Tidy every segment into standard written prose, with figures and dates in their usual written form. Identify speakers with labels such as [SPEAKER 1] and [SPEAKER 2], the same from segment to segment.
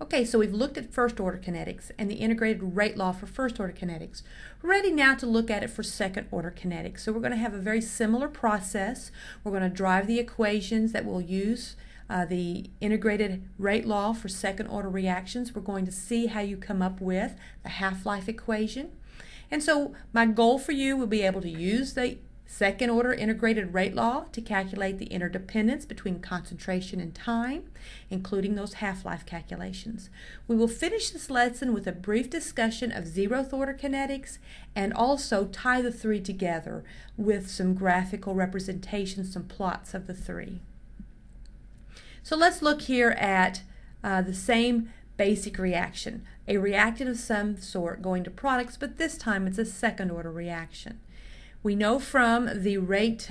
[SPEAKER 1] Okay, so we've looked at first order kinetics and the integrated rate law for first order kinetics. We're ready now to look at it for second order kinetics. So we're going to have a very similar process. We're going to drive the equations that we'll use the integrated rate law for second order reactions. We're going to see how you come up with the half-life equation. And so my goal for you will be able to use the second order integrated rate law to calculate the interdependence between concentration and time, including those half-life calculations. We will finish this lesson with a brief discussion of zeroth order kinetics and also tie the three together with some graphical representations, some plots of the three. So let's look here at the same basic reaction, a reactant of some sort going to products, but this time it's a second order reaction. We know from the rate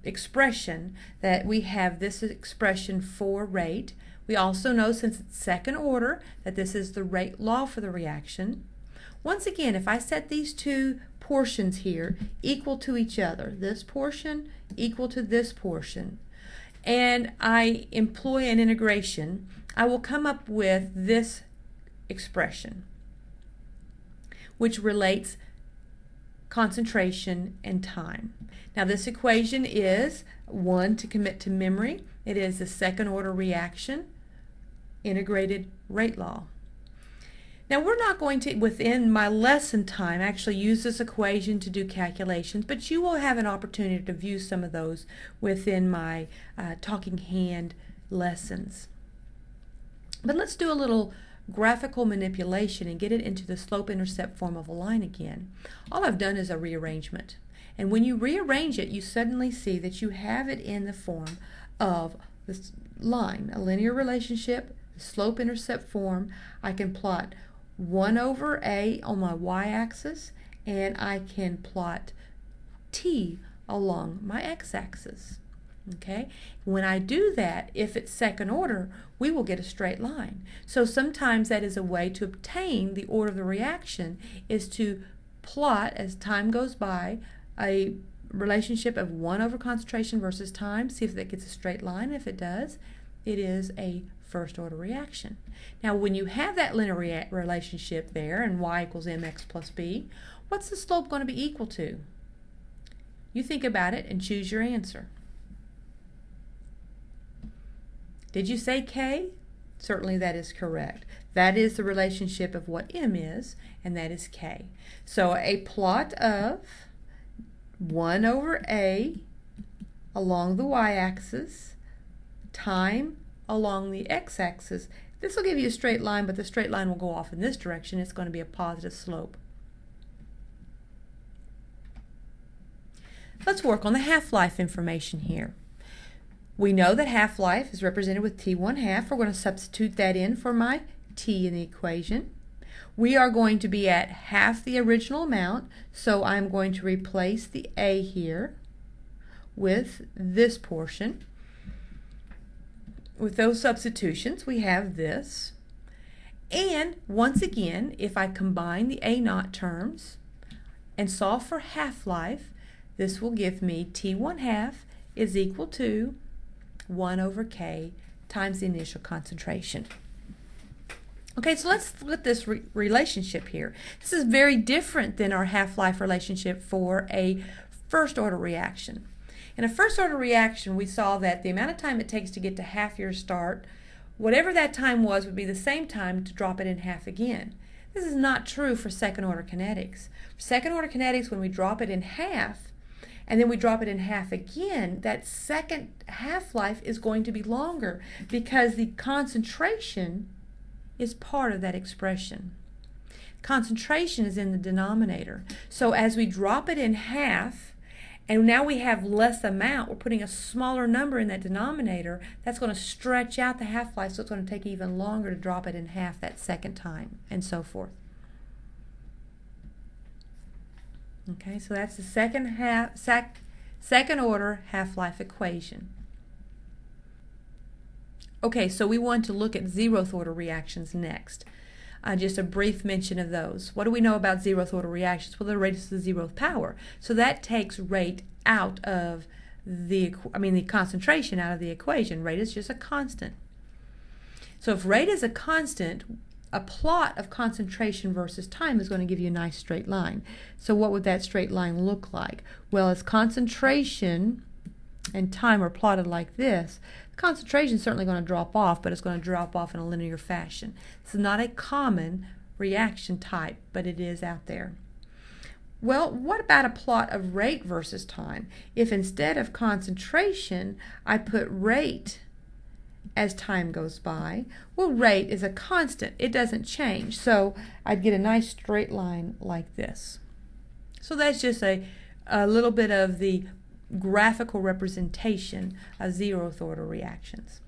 [SPEAKER 1] expression that we have this expression for rate. We also know, since it's second order, that this is the rate law for the reaction. Once again, if I set these two portions here equal to each other, this portion equal to this portion, and I employ an integration, I will come up with this expression, which relates concentration and time. Now this equation is one to commit to memory. It is the second order reaction, integrated rate law. Now we're not going to, within my lesson time, actually use this equation to do calculations, but you will have an opportunity to view some of those within my talking hand lessons. But let's do a little graphical manipulation and get it into the slope-intercept form of a line again. All I've done is a rearrangement. And when you rearrange it, you suddenly see that you have it in the form of this line, a linear relationship, slope-intercept form. I can plot 1 over A on my y-axis, and I can plot T along my x-axis. Okay, when I do that, if it's second order, we will get a straight line. So sometimes that is a way to obtain the order of the reaction, is to plot, as time goes by, a relationship of 1 over concentration versus time, see if that gets a straight line. If it does, it is a first order reaction. Now when you have that linear relationship there, and y equals mx plus b, what's the slope going to be equal to? You think about it and choose your answer. Did you say K? Certainly that is correct. That is the relationship of what M is, and that is K. So a plot of 1 over A along the y-axis, time along the x-axis. This will give you a straight line, but the straight line will go off in this direction. It's going to be a positive slope. Let's work on the half-life information here. We know that half-life is represented with T1/2. We're going to substitute that in for my T in the equation. We are going to be at half the original amount, so I'm going to replace the A here with this portion. With those substitutions, we have this. And once again, if I combine the A0 terms and solve for half-life, this will give me T1/2 is equal to 1 over K times the initial concentration. Okay, so let's look at this relationship here. This is very different than our half-life relationship for a first order reaction. In a first order reaction, we saw that the amount of time it takes to get to half your start, whatever that time was, would be the same time to drop it in half again. This is not true for second order kinetics. For second order kinetics, when we drop it in half, and then we drop it in half again, that second half-life is going to be longer because the concentration is part of that expression. Concentration is in the denominator. So as we drop it in half, and now we have less amount, we're putting a smaller number in that denominator, that's going to stretch out the half-life, so it's going to take even longer to drop it in half that second time, and so forth. Okay, so that's the second order half-life equation. Okay, so we want to look at zeroth order reactions next. Just a brief mention of those. What do we know about zeroth order reactions? Well, they're raised to the zeroth power. So that takes rate out of the concentration out of the equation. Rate is just a constant. So if rate is a constant, a plot of concentration versus time is going to give you a nice straight line. So what would that straight line look like? Well, as concentration and time are plotted like this, concentration is certainly going to drop off, but it's going to drop off in a linear fashion. This is not a common reaction type, but it is out there. Well, what about a plot of rate versus time? If instead of concentration, I put rate as time goes by, well, rate is a constant. It doesn't change. So I'd get a nice straight line like this. So that's just a little bit of the graphical representation of zeroth order reactions.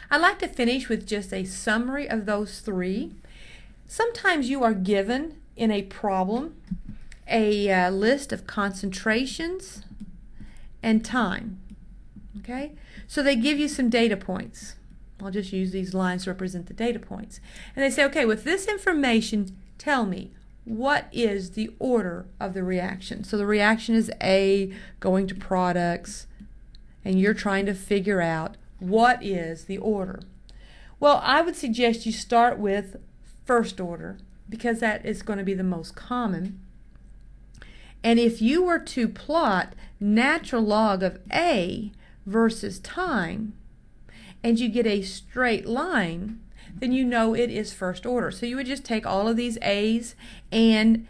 [SPEAKER 1] I'd like to finish with just a summary of those three. Sometimes you are given in a problem a list of concentrations and time. Okay? So they give you some data points. I'll just use these lines to represent the data points. And they say, okay, with this information, tell me, what is the order of the reaction? So the reaction is A going to products, and you're trying to figure out what is the order. Well, I would suggest you start with first order, because that is going to be the most common. And if you were to plot natural log of A versus time, and you get a straight line, then you know it is first order. So you would just take all of these A's and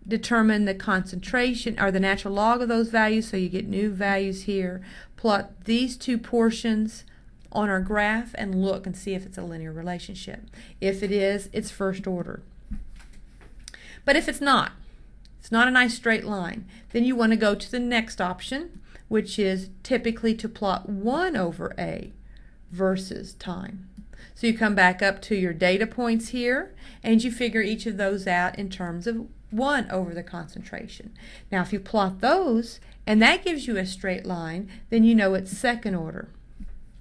[SPEAKER 1] determine the concentration or the natural log of those values, so you get new values here. Plot these two portions on our graph and look and see if it's a linear relationship. If it is, it's first order. But if it's not a nice straight line, then you want to go to the next option, which is typically to plot 1 over A versus time. So you come back up to your data points here, and you figure each of those out in terms of 1 over the concentration. Now if you plot those, and that gives you a straight line, then you know it's second order.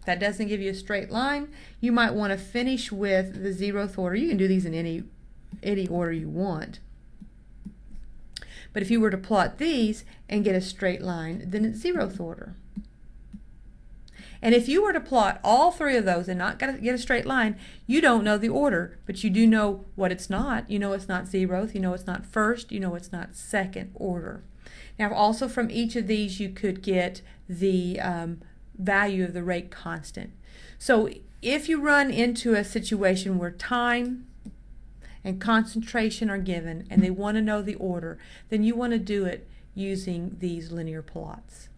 [SPEAKER 1] If that doesn't give you a straight line, you might want to finish with the zeroth order. You can do these in any order you want. But if you were to plot these and get a straight line, then it's zeroth order. And if you were to plot all three of those and not get a straight line, you don't know the order, but you do know what it's not. You know it's not zeroth, you know it's not first, you know it's not second order. Now also from each of these you could get the value of the rate constant. So if you run into a situation where time and concentration are given and they want to know the order, then you want to do it using these linear plots.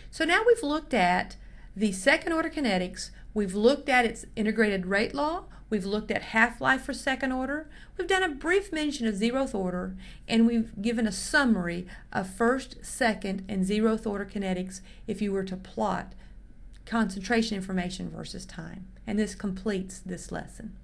[SPEAKER 1] So now we've looked at the second order kinetics, we've looked at its integrated rate law, we've looked at half-life for second order, we've done a brief mention of zeroth order, and we've given a summary of first, second, and zeroth order kinetics if you were to plot concentration information versus time. And this completes this lesson.